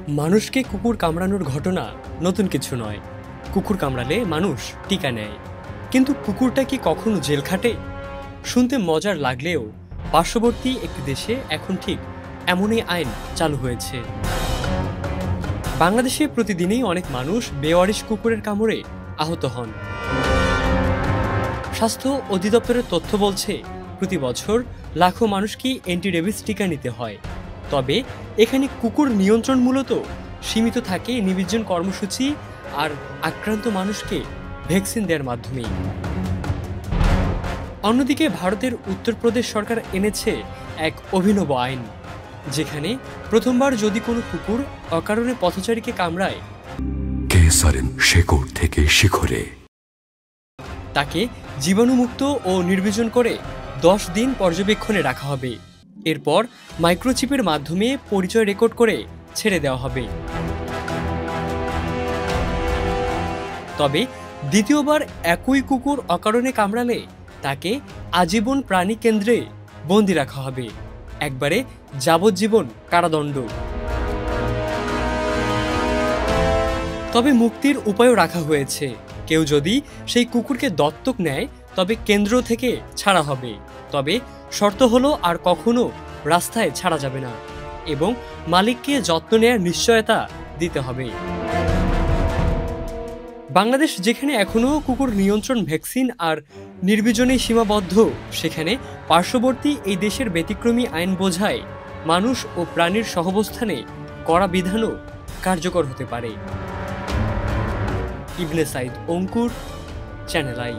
মানুষকে কুকুর কামড়ানোর ঘটনা নতুন কিছু নয়। কুকুর কামড়ালে মানুষ টিকা নেয়, কিন্তু কুকুরটা কি কখনো জেল খাটে? শুনতে মজার লাগলেও পার্শ্ববর্তী একটি দেশে এখন ঠিক এমনই আইন চালু হয়েছে। বাংলাদেশে প্রতিদিনই অনেক মানুষ বেওয়ারিশ কুকুরের কামড়ে আহত হন। স্বাস্থ্য অধিদপ্তরের তথ্য বলছে, প্রতি বছর লাখো মানুষকে অ্যান্টি-রেবিস টিকা নিতে হয়। তবে এখানে কুকুর নিয়ন্ত্রণ মূলত সীমিত থাকে নিবীজন কর্মসূচি আর আক্রান্ত মানুষকে ভ্যাকসিন দেওয়ার মাধ্যমেই। অন্যদিকে ভারতের উত্তরপ্রদেশ সরকার এনেছে এক অভিনব আইন, যেখানে প্রথমবার যদি কোনো কুকুর অকারণে পথচারীকে কামড়ায়, শেকড় থেকে শিখরে তাকে জীবাণুমুক্ত ও নির্বীজন করে 10 দিন পর্যবেক্ষণে রাখা হবে। এরপর মাইক্রোচিপের মাধ্যমে পরিচয় রেকর্ড করে ছেড়ে দেওয়া হবে। তবে দ্বিতীয়বার একই কুকুর অকারণে কামড়ালে তাকে আজীবন প্রাণী কেন্দ্রে বন্দি রাখা হবে, একবারে যাবজ্জীবন কারাদণ্ড। তবে মুক্তির উপায়ও রাখা হয়েছে। কেউ যদি সেই কুকুরকে দত্তক নেয় তবে কেন্দ্র থেকে ছাড়া হবে, তবে শর্ত হলো আর কখনো রাস্তায় ছাড়া যাবে না এবং মালিককে যত্ন নেয়ার নিশ্চয়তা দিতে হবে। বাংলাদেশ যেখানে এখনো কুকুর নিয়ন্ত্রণ ভ্যাকসিন আর নির্বীজনে সীমাবদ্ধ, সেখানে পার্শ্ববর্তী এই দেশের ব্যতিক্রমী আইন বোঝায় মানুষ ও প্রাণীর সহাবস্থানে কড়া বিধানও কার্যকর হতে পারে। ইবনে সাইদ অঙ্কুর, চ্যানেল আই।